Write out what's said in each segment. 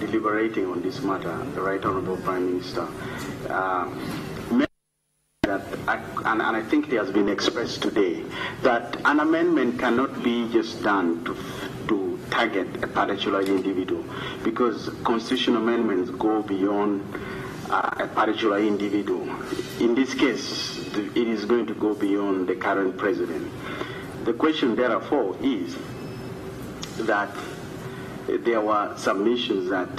deliberating on this matter, the Right Honourable Prime Minister, and I think it has been expressed today, that an amendment cannot be just done to target a particular individual, because constitutional amendments go beyond a particular individual. In this case, it is going to go beyond the current president. The question, therefore, is that there were submissions that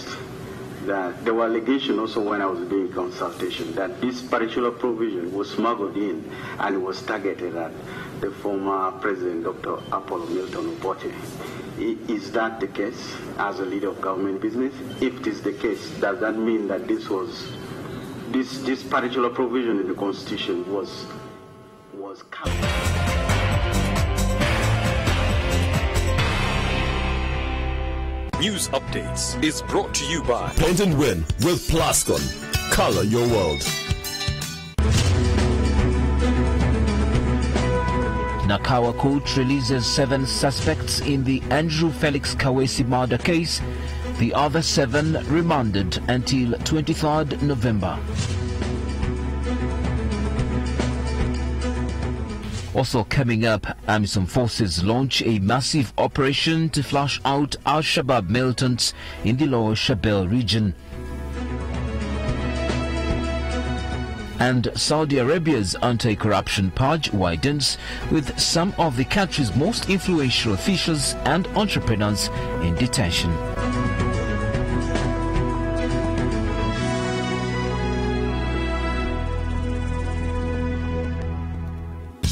there were allegations also when I was doing consultation that this particular provision was smuggled in and was targeted at the former president, Dr. Apollo Milton Obote. Is that the case as a leader of government business? If it is the case, does that mean that this particular provision in the Constitution was covered? News Updates is brought to you by Paint and Win with Plascon. Color your world. Nakawa Court releases 7 suspects in the Andrew Felix Kawesi murder case. The other 7 remanded until 23rd November. Also coming up, AMISOM forces launch a massive operation to flush out Al-Shabaab militants in the Lower Shabelle region. And Saudi Arabia's anti-corruption purge widens, with some of the country's most influential officials and entrepreneurs in detention.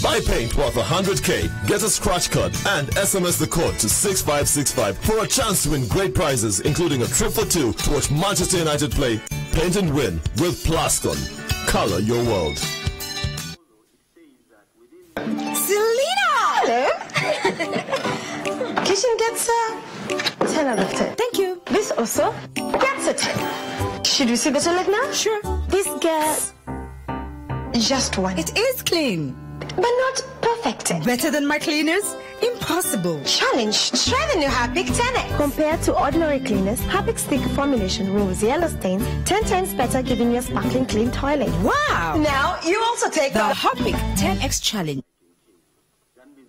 Buy paint worth 100k, get a scratch card, and SMS the code to 6565 for a chance to win great prizes, including a trip for 2 to watch Manchester United play. Paint and Win with Plascon. Color your world. Selena! Hello. Kitchen gets a 10 out of 10. Thank you. This also gets a 10. Should we see the toilet now? Sure. This gets just 1. It is clean. But not perfect. Better than my cleaners? Impossible. Challenge. Try the new Harpic 10X. Compared to ordinary cleaners, Harpic's thick formulation removes yellow stains 10 times better, giving you a sparkling clean toilet. Wow. Now you also take the Harpic 10X Challenge.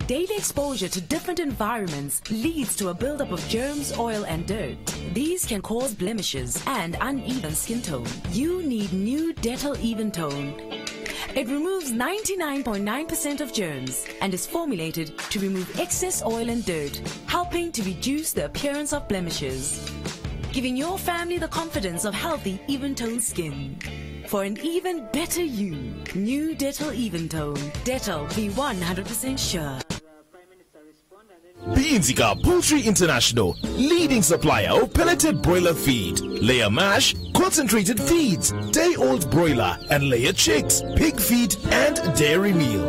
Daily exposure to different environments leads to a buildup of germs, oil, and dirt. These can cause blemishes and uneven skin tone. You need new Dettol Even Tone. It removes 99.9% of germs and is formulated to remove excess oil and dirt, helping to reduce the appearance of blemishes, giving your family the confidence of healthy, even-toned skin. For an even better you, new Dettol Even Tone. Dettol, be 100% sure. Beanzika Poultry International, leading supplier of pelleted broiler feed, layer mash, concentrated feeds, day-old broiler and layer chicks, pig feed and dairy meal.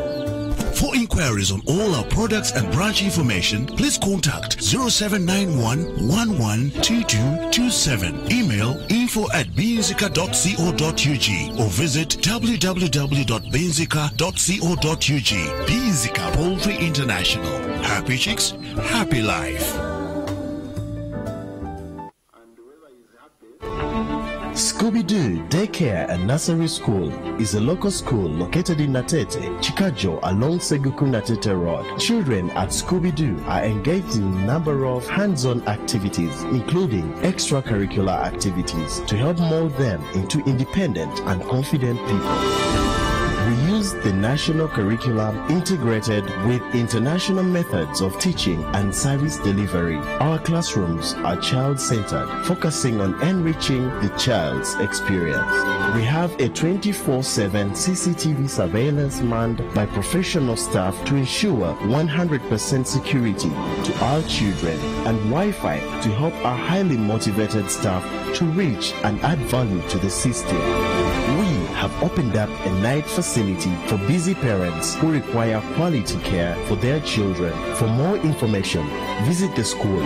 For inquiries on all our products and branch information, please contact 0791 112227. Email info@beanzika.co.ug or visit www.beanzika.co.ug. Beanzika Poultry International. Happy chicks, happy life. Scooby-Doo Daycare and Nursery School is a local school located in Natete, Chikajo along Seguku Natete Road. Children at Scooby-Doo are engaged in a number of hands-on activities, including extracurricular activities, to help mold them into independent and confident people. We use the national curriculum integrated with international methods of teaching and service delivery. Our classrooms are child-centered, focusing on enriching the child's experience. We have a 24/7 CCTV surveillance manned by professional staff to ensure 100% security to our children, and Wi-Fi to help our highly motivated staff to reach and add value to the system. We have opened up a night facility for busy parents who require quality care for their children. For more information, visit the school.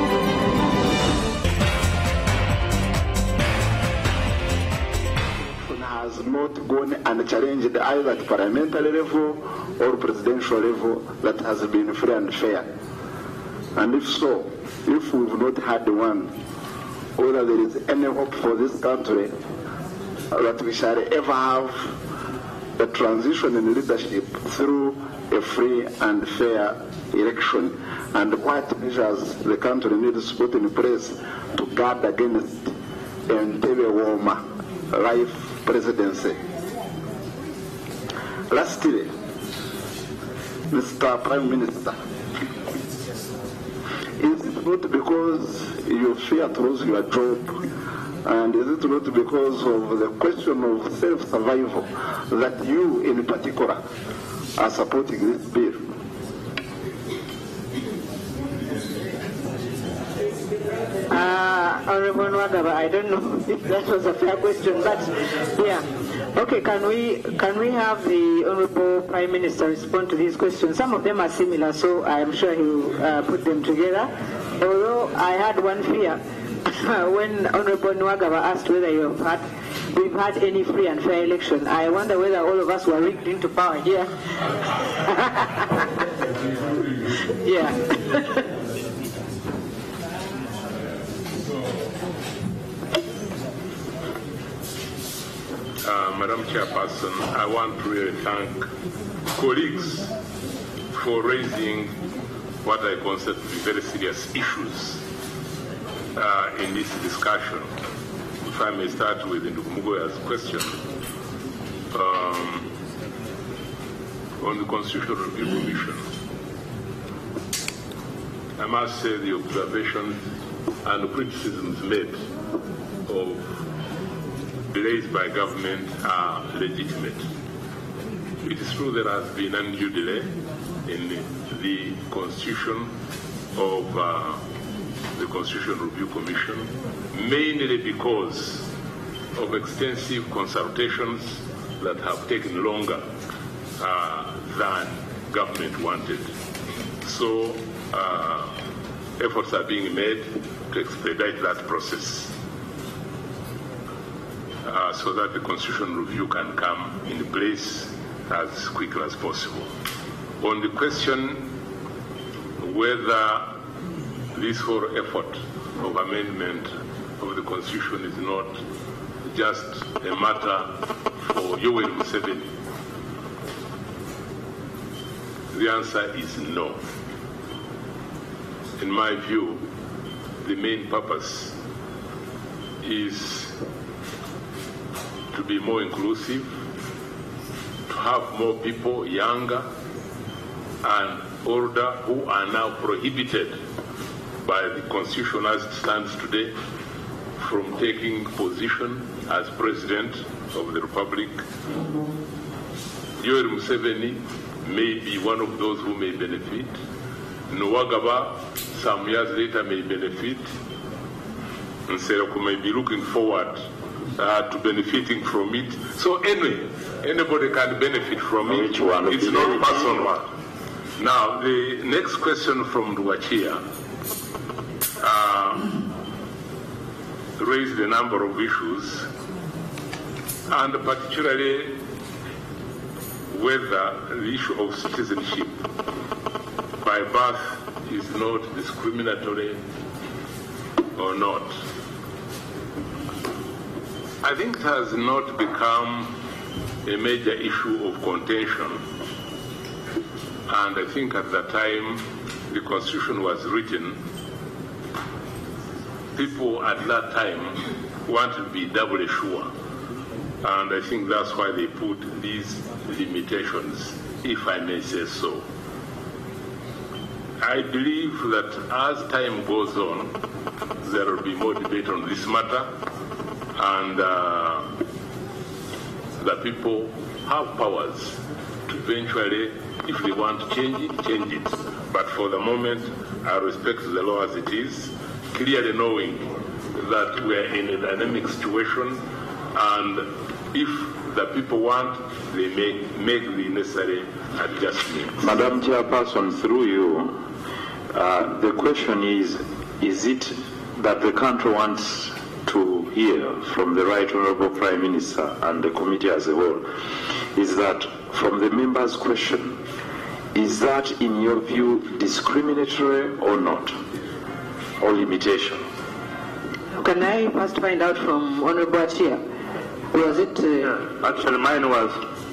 Has not gone and challenged either at parliamentary level or presidential level that has been free and fair. And if so, if we've not had one, whether there is any hope for this country that we shall ever have a transition in leadership through a free and fair election, and what measures the country needs to put in place to guard against Entebbe Woma life presidency. Lastly, Mr. Prime Minister, is it not because you fear to lose your job, and is it not because of the question of self-survival that you in particular are supporting this bill? Honorable Nwagaba, I don't know if that was a fair question, but yeah. Okay, can we have the Honorable Prime Minister respond to these questions? Some of them are similar, so I am sure he will put them together. Although I had one fear when Honorable Nwagaba asked whether we've had any free and fair election. I wonder whether all of us were rigged into power here. Yeah. Madam Chairperson, I want to really thank colleagues for raising what I consider to be very serious issues in this discussion. If I may start with Ndumugoya's question on the Constitutional Review Commission. I must say the observations and the criticisms made of delays by government are legitimate. It is true there has been undue delay in the constitution of the Constitutional Review Commission, mainly because of extensive consultations that have taken longer than government wanted. So efforts are being made to expedite that process, so that the constitutional review can come in place as quickly as possible. On the question whether this whole effort of amendment of the constitution is not just a matter for Yoweri Museveni, the answer is no. In my view, the main purpose is to be more inclusive, to have more people, younger and older, who are now prohibited by the Constitution as it stands today from taking position as President of the Republic. Yoweri Museveni may be one of those who may benefit. Nwagaba, some years later, may benefit. And Sereko may be looking forward to benefiting from it. So anyway, anybody can benefit from it. It's not personal. Now, the next question from Duachia raised a number of issues, and particularly whether the issue of citizenship by birth is not discriminatory or not. I think it has not become a major issue of contention, and I think at the time the Constitution was written, people at that time wanted to be doubly sure, and I think that's why they put these limitations, if I may say so. I believe that as time goes on, there will be more debate on this matter, and the people have powers to eventually, if they want to change it. But for the moment, I respect the law as it is, clearly knowing that we are in a dynamic situation, and if the people want, they make the necessary adjustments. Madam Chairperson, through you, the question is it that the country wants to hear from the Right Honourable Prime Minister and the committee as a whole, is that from the members' question, is that in your view discriminatory or not, or limitation? Can I first find out from Honorable Achia? Was it... Actually, mine was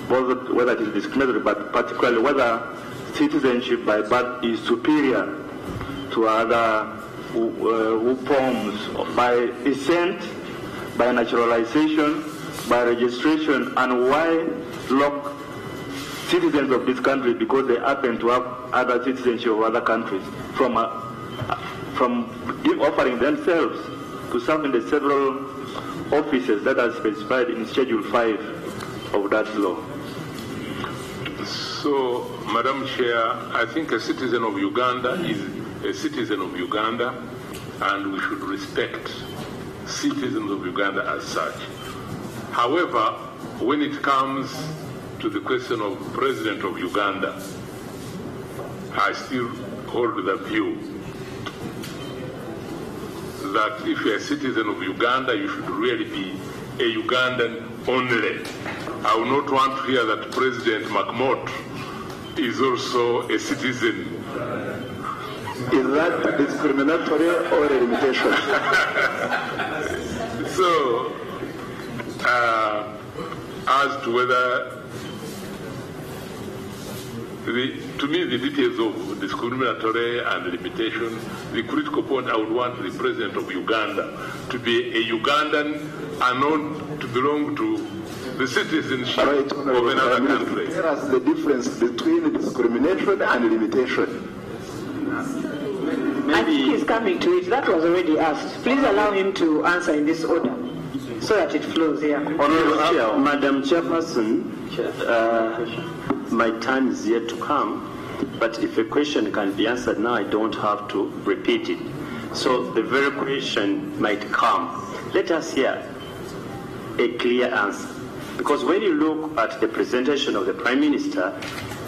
whether it is discriminatory, but particularly whether citizenship by birth is superior to other who forms by descent, by naturalization, by registration, and why lock citizens of this country because they happen to have other citizenship of other countries from offering themselves to serve in the several offices that are specified in Schedule 5 of that law. So, Madam Chair, I think a citizen of Uganda is a citizen of Uganda, and we should respect citizens of Uganda as such. However, when it comes to the question of President of Uganda, I still hold the view that if you're a citizen of Uganda, you should really be a Ugandan only. I will not want to hear that President McMott is also a citizen. Is that discriminatory or a limitation? So, as to whether, to me, the details of discriminatory and limitation, the critical point I would want the President of Uganda to be a Ugandan and not to belong to the citizenship of another country. There is the difference between discrimination and limitation. I think he's coming to it. That was already asked. Please allow him to answer in this order so that it flows here. Madam Chairperson, my time is yet to come, but if a question can be answered now, I don't have to repeat it. So the very question might come. Let us hear a clear answer. Because when you look at the presentation of the Prime Minister,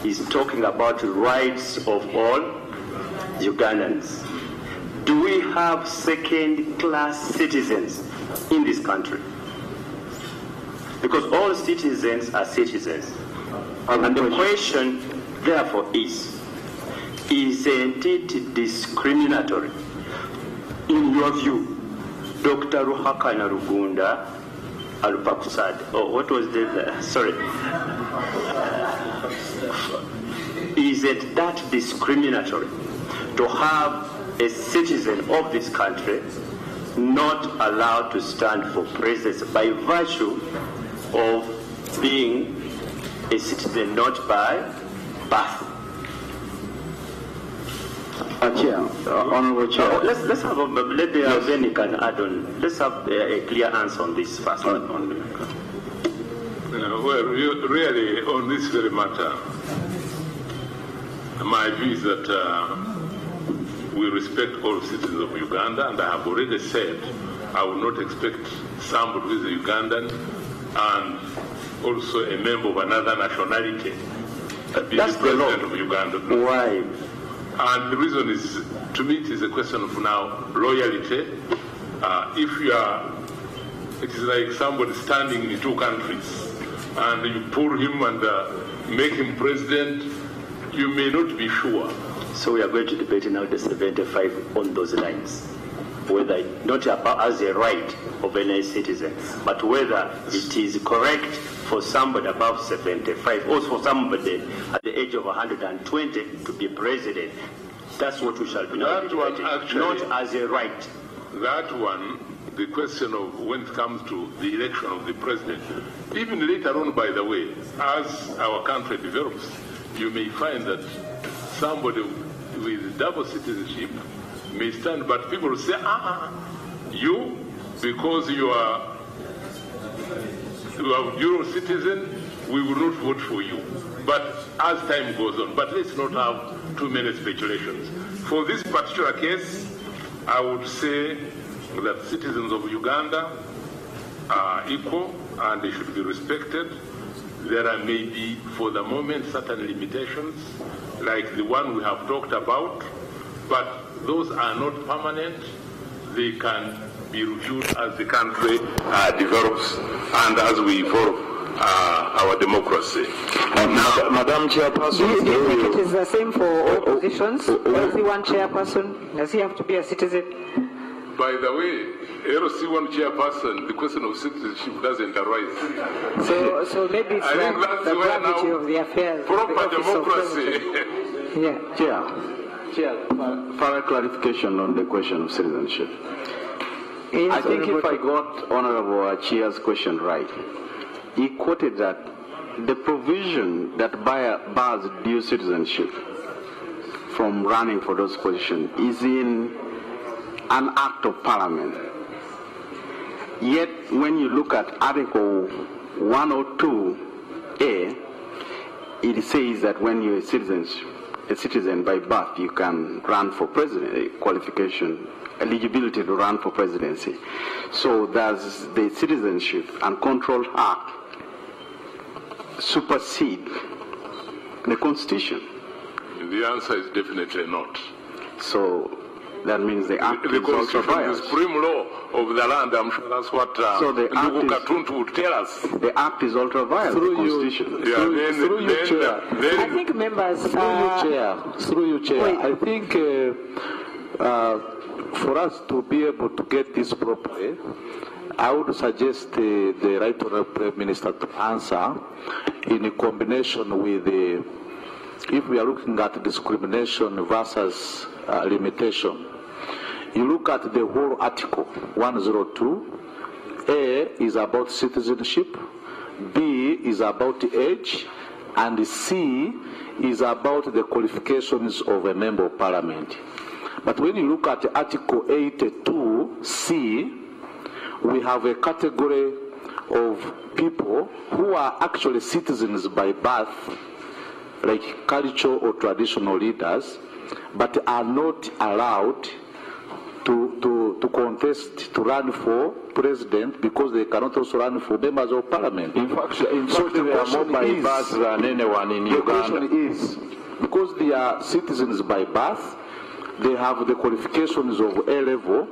he's talking about the rights of all Ugandans. Do we have second-class citizens in this country? Because all citizens are citizens. And the question, therefore, isn't it discriminatory? In your view, Dr. Ruhakana Rugunda Alupakusad, what was the, sorry. Is it that discriminatory to have a citizen of this country not allowed to stand for president by virtue of being a citizen not by birth? Honorable Chair. Let's have a, then you can add on. Let's have a clear answer on this first. Well, really, on this very matter, my view is that we respect all citizens of Uganda, and I have already said I will not expect somebody who is a Ugandan and also a member of another nationality to be the president of Uganda. Why? And the reason is, to me, it is a question of now loyalty. If you are, it is like somebody standing in two countries, and you pull him and make him president, you may not be sure. So we are going to debate now the 75 on those lines, whether not as a right of any citizen, but whether it is correct for somebody above 75 or for somebody at the age of 120 to be president. That's what we shall be now debating, not as a right. That one, the question of when it comes to the election of the president, even later on, by the way, as our country develops, you may find that somebody with double citizenship may stand, but people will say, you, because you are dual citizen, we will not vote for you. But as time goes on, but let's not have too many speculations. For this particular case, I would say that citizens of Uganda are equal and they should be respected. There are maybe, for the moment, certain limitations, like the one we have talked about, but those are not permanent. They can be reviewed as the country develops and as we evolve our democracy. Madam Chairperson, do you think it is the same for all positions? Every one chairperson, does he have to be a citizen? By the way, LC1 chairperson, the question of citizenship doesn't arise. So maybe it's I think that's the where gravity now of the affair. proper the democracy. Chair, further clarification on the question of citizenship. Yes, I think if I got Honorable Chair's question right, he quoted that the provision that bars dual citizenship from running for those positions is in an act of parliament. Yet, when you look at Article 102A, it says that when you're a citizen by birth, you can run for president, qualification, eligibility to run for presidency. So does the Citizenship and Control Act supersede the Constitution? The answer is definitely not. So that means the Act the is ultra Constitution is biased. the supreme law of the land. I'm sure that's what So the Act is- Katuntu would tell us. The Act is ultra biased, the Constitution. Through I think members. Through you, Chair. I think for us to be able to get this properly, I would suggest the Right Honourable Prime Minister to answer in a combination with if we are looking at discrimination versus limitation. You look at the whole article 102. A is about citizenship, B is about age, and C is about the qualifications of a member of parliament. But when you look at Article 82C, we have a category of people who are actually citizens by birth, like cultural or traditional leaders, but are not allowed to contest, to run for president, because they cannot also run for members of parliament. In fact the they are more by question birth than anyone in the Uganda. question is, because they are citizens by birth, they have the qualifications of A level,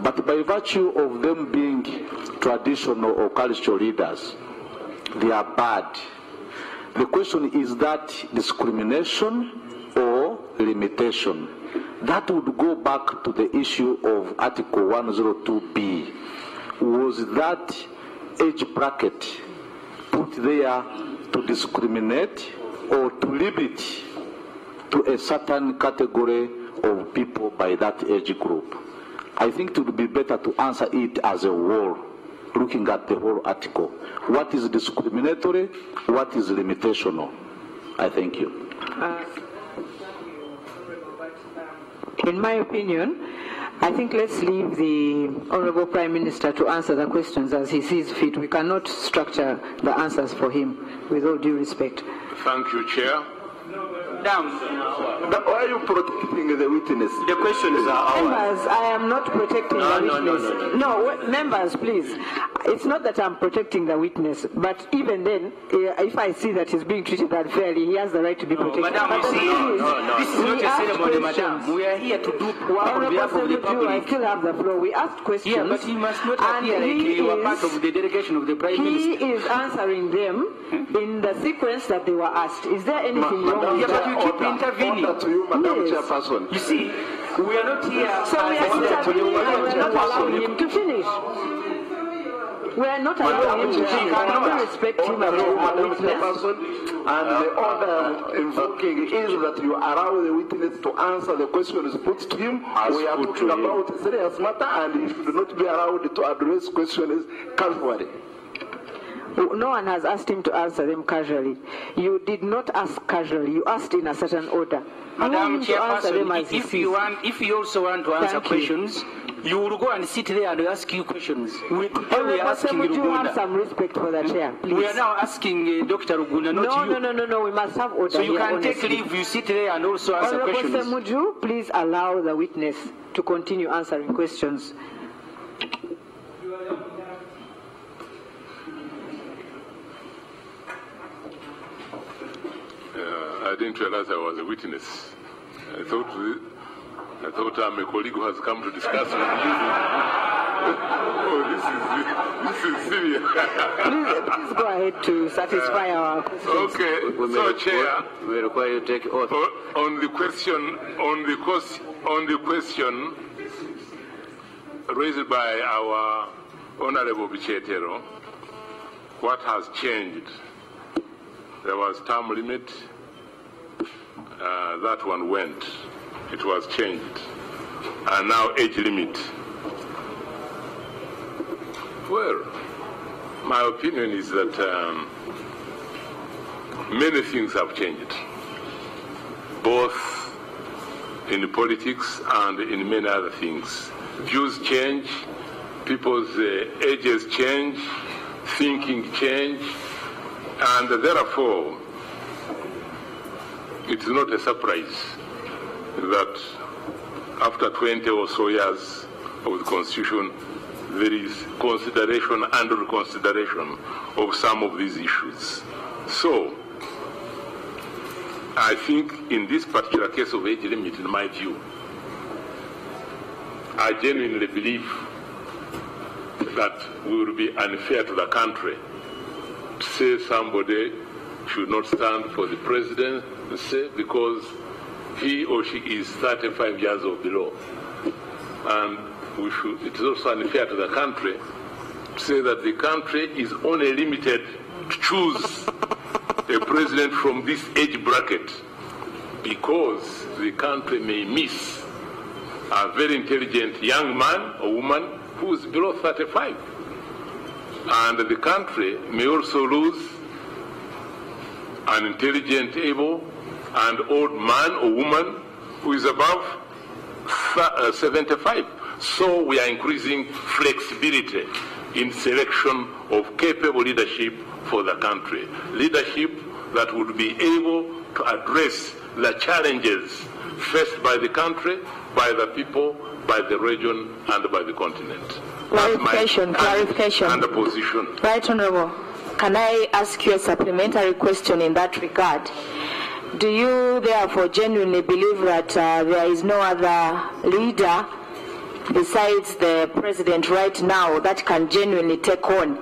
but by virtue of them being traditional or cultural leaders, they are bad. The question is that discrimination or limitation? That would go back to the issue of Article 102B. Was that age bracket put there to discriminate or to limit to a certain category of people by that age group? I think it would be better to answer it as a whole, looking at the whole article. What is discriminatory? What is limitational? I thank you. In my opinion, I think let's leave the Honourable Prime Minister to answer the questions as he sees fit. We cannot structure the answers for him, with all due respect. Thank you, Chair. Why are you protecting the witness? The questions are ours. Members, I am not protecting the witness. No, members, please. It's not that I'm protecting the witness, but even then, if I see that he's being treated unfairly, he has the right to be protected. Madam, But you see, this is not a ceremony, madam. questions. We are here to do work on behalf of the public. I still have the floor. We asked questions. Yeah, but you must not appear like you are part of the delegation of the Prime Minister. He is answering them in the sequence that they were asked. Is there anything wrong with Yeah, but that? you keep intervening. To you, Madam Yes. Chairperson. You see, we are not here. So we are intervening and we are not allowing him to finish. We are not allowing him to finish. Can we respect him as a witness? And the order invoking is that you allow the witness to answer the questions put to him. We are talking about a serious matter, and he should not be allowed to address questions casually. No one has asked him to answer them casually. You did not ask casually. You asked in a certain order. Madam Chairperson, if if you also want to answer questions, you will go and sit there and ask you questions. We are asking would you have Rugunda. some respect for the chair, please? We are now asking Dr. Rugunda, not you. No. We must have order So you here, can take honestly. leave, you sit there and also answer Honorable questions. Semuju, please allow the witness to continue answering questions. I didn't realize I was a witness. I thought I'm a colleague who has come to discuss with you. Oh, this is serious. Please go ahead to satisfy our questions. Okay, so Chair, we require you to take oath. on the question raised by our Honorable Bichetero, what has changed? There was term limit, that one went, it was changed, and now age limit. Well, my opinion is that many things have changed, both in politics and in many other things. Views change, people's ages change, thinking change, and therefore it is not a surprise that after 20 or so years of the Constitution, there is consideration and reconsideration of some of these issues. So, I think in this particular case of age limit, in my view, I genuinely believe that we will be unfair to the country to say somebody should not stand for the presidency because he or she is 35 years or below. And it is also unfair to the country to say that the country is only limited to choose a president from this age bracket because the country may miss a very intelligent young man or woman who is below 35. And the country may also lose an intelligent, able, and old man or woman who is above 75. So we are increasing flexibility in selection of capable leadership for the country. Leadership that would be able to address the challenges faced by the country, by the people, by the region, and by the continent. Clarification. And the position. Right, Honorable. Can I ask you a supplementary question in that regard? Do you therefore genuinely believe that there is no other leader besides the president right now that can genuinely take on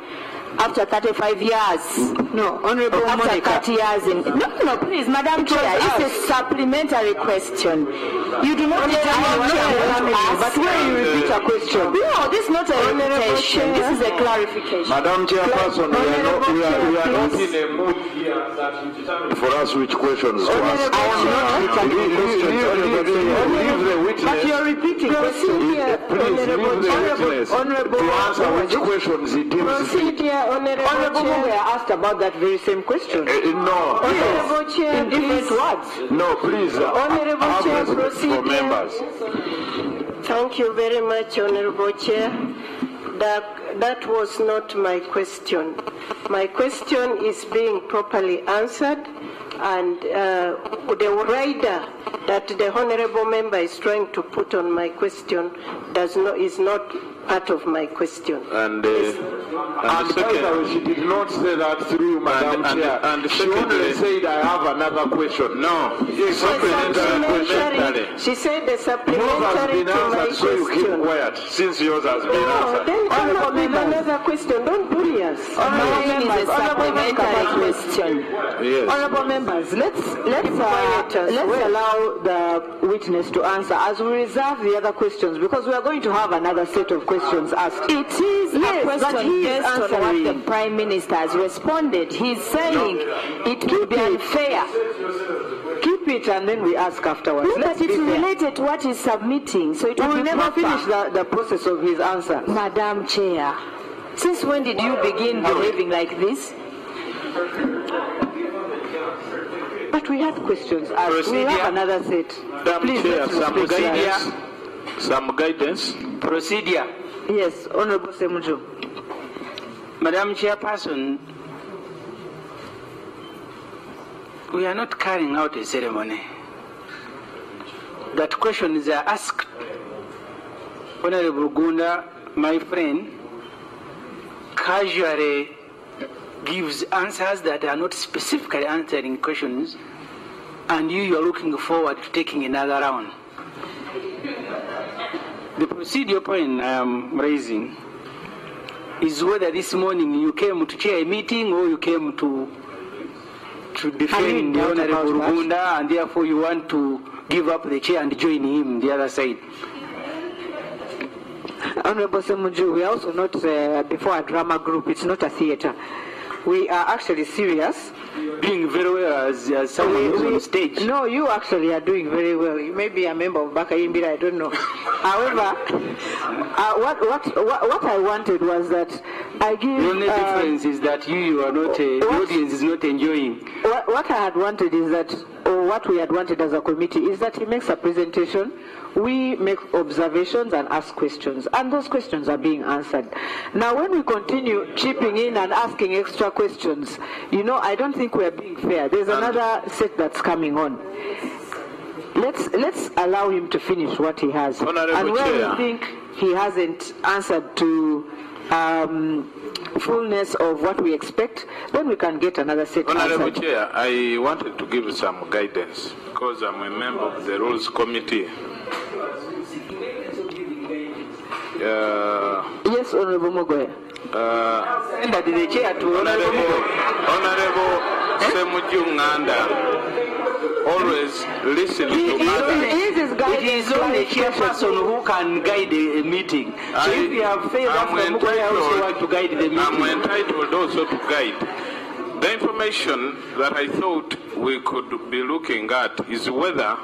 after 35 years? No, Honorable after Monica. 30 years in... No, please, Madam Chair, it's a supplementary question. You do not But when you repeat a question... No, this is not a repetition. This is a clarification. Madam Chairperson, we are not in a mood here that you determine for us which questions to ask. I am not repeating questions. Leave the witness. But you are repeating questions. Please leave the witness to answer which questions he deems fit. Honorable Chair, we are asked about that very same question. No. Honorable Chair, in different words. No, please. Honorable Chair, proceed. For members. Thank you very much, Honorable Chair. That was not my question. My question is being properly answered, and the rider that the honorable member is trying to put on my question is not part of my question. And by the way, she did not say that through you, Madam Chair. She only said, I have another question. No. She said the supplementary to my so you keep question. quiet, since yours has been answered. Then come up with another question. Don't bully us. Mine is a supplementary question. Yes. Honorable members, let's allow the witness to answer as we reserve the other questions, because we are going to have another set of questions asked. It is a question based on what the Prime Minister has responded. He's saying it will be unfair. Keep it and then we ask afterwards. No, but it's related to what he's submitting, so it will never finish the process of his answer. Madam Chair, since when did you begin behaving like this? But we had questions asked. We have another set. Please, Chair, some guidance. Procedure. Yes, Honorable Semujo. Madam Chairperson, we are not carrying out a ceremony. That questions are asked. Honorable Rugunda, my friend, casually gives answers that are not specifically answering questions, and you are looking forward to taking another round. The procedure point I am raising is whether this morning you came to chair a meeting or you came to defend the Honorable Rugunda, and therefore you want to give up the chair and join him the other side. Honorable Semuju, we are also not before a drama group. It's not a theatre. We are actually serious. Doing very well as someone who's on stage. No, you actually are doing very well. You may be a member of Baka Imbira, I don't know. However, what I wanted was that I give... The only difference is that you are not, the audience is not enjoying. What I had wanted is that, or what we had wanted as a committee, is that he makes a presentation, we make observations and ask questions, and those questions are being answered. Now, when we continue chipping in and asking extra questions, I don't think we're being fair. There's another set that's coming on. Let's allow him to finish what he has. Honorable and where Chair. we think he hasn't answered to fullness of what we expect, then we can get another set. Honorable answered. Chair, I wanted to give some guidance because I'm a member of the Rules Committee. Yes, Honorable Mogoya. The chair to Honorable Semuju Nganda. Always listen to It is only a chairperson who can guide a meeting. So if you have failed, I also want to guide the meeting. I'm entitled also to guide. The information that I thought we could be looking at is whether,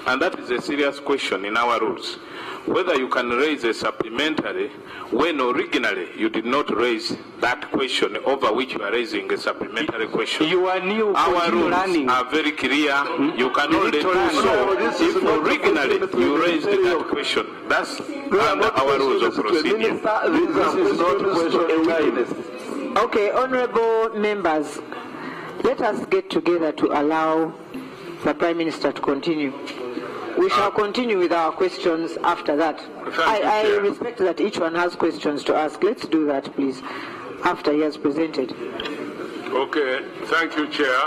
and that is a serious question in our rules, whether you can raise a supplementary when originally you did not raise that question over which you are raising a supplementary question. You are new. Our rules are very clear. You can only do so if originally you raised that question. That's under our rules of procedure. This is not question. Okay, honorable members, let us get together to allow the Prime Minister to continue. We shall continue with our questions after that. I respect that each one has questions to ask. Let's do that, please, after he has presented. Okay, thank you, Chair.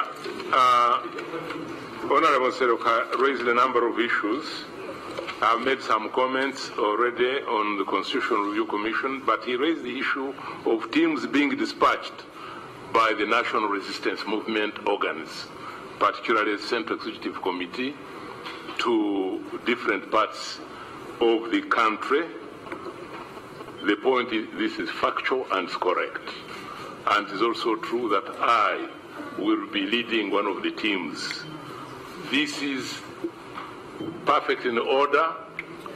Honorable Seroka raised a number of issues. I've made some comments already on the Constitutional Review Commission, but he raised the issue of teams being dispatched by the National Resistance Movement organs, particularly the Central Executive Committee, to different parts of the country. The point is, this is factual and it's correct. And it's also true that I will be leading one of the teams. This is perfect in order.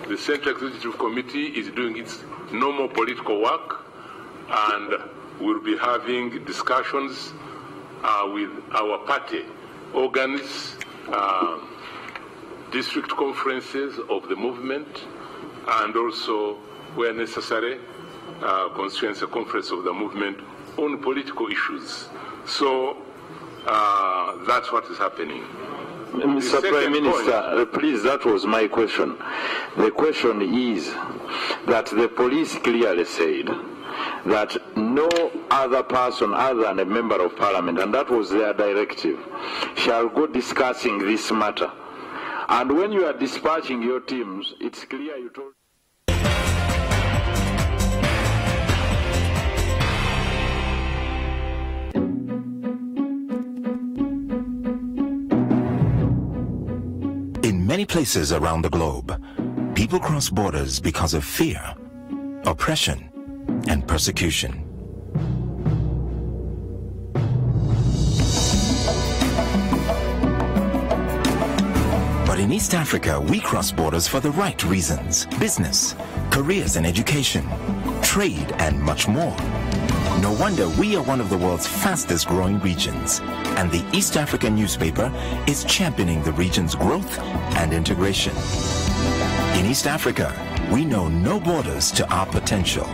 The Central Executive Committee is doing its normal political work, and we'll be having discussions with our party organs, district conferences of the movement, and also, where necessary, constituency conference of the movement on political issues. So that's what is happening. Mr. Prime Minister, please, that was my question. The question is that the police clearly said that no other person other than a member of parliament, and that was their directive, shall go discussing this matter. And when you are dispatching your teams, it's clear you told... In many places around the globe, people cross borders because of fear, oppression, and persecution. But in East Africa, we cross borders for the right reasons: business, careers and education, trade, and much more. No wonder we are one of the world's fastest growing regions, and the East African newspaper is championing the region's growth and integration. In East Africa, we know no borders to our potential.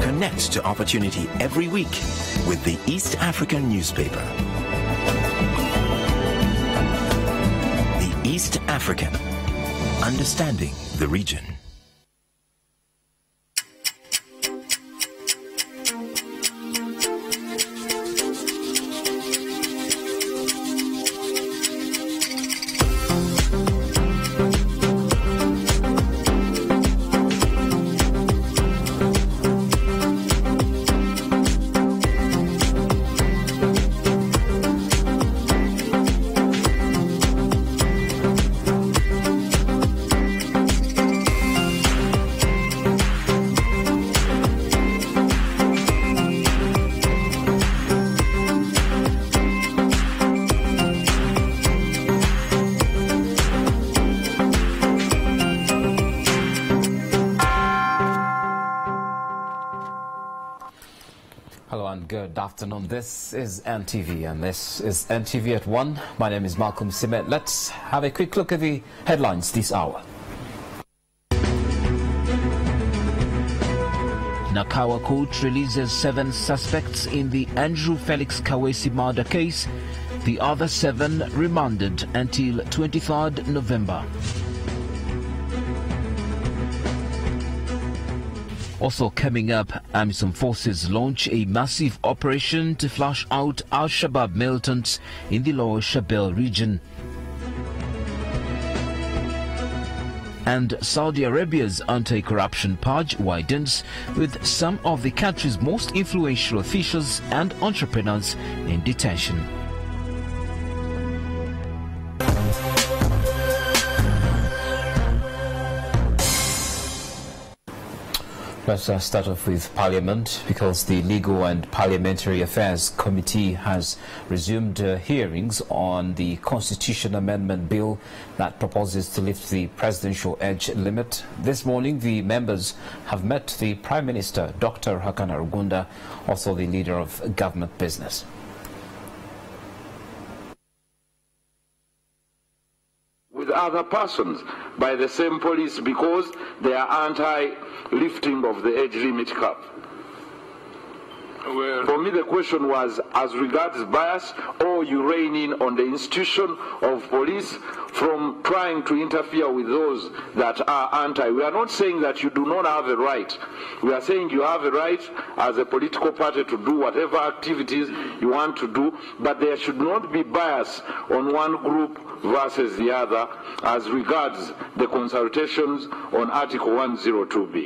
Connect to opportunity every week with the East African newspaper. The East African, understanding the region. Good afternoon. This is NTV, and this is NTV at 1. My name is Malcolm Simet. Let's have a quick look at the headlines this hour. Nakawa Court releases 7 suspects in the Andrew Felix Kawesi murder case. The other 7 remanded until 23rd November. Also coming up, AMISOM forces launch a massive operation to flush out Al-Shabaab militants in the Lower Shabelle region. And Saudi Arabia's anti-corruption purge widens, with some of the country's most influential officials and entrepreneurs in detention. Let's start off with Parliament, because the Legal and Parliamentary Affairs Committee has resumed hearings on the Constitution Amendment Bill that proposes to lift the presidential age limit. This morning, the members have met the Prime Minister, Dr. Rugunda, also the leader of government business. With other persons by the same police because they are anti-lifting of the age limit cap. Well, for me the question was as regards bias, or you rein in on the institution of police from trying to interfere with those that are anti. We are not saying that you do not have a right. We are saying you have a right as a political party to do whatever activities you want to do, but there should not be bias on one group versus the other as regards the consultations on Article 102B.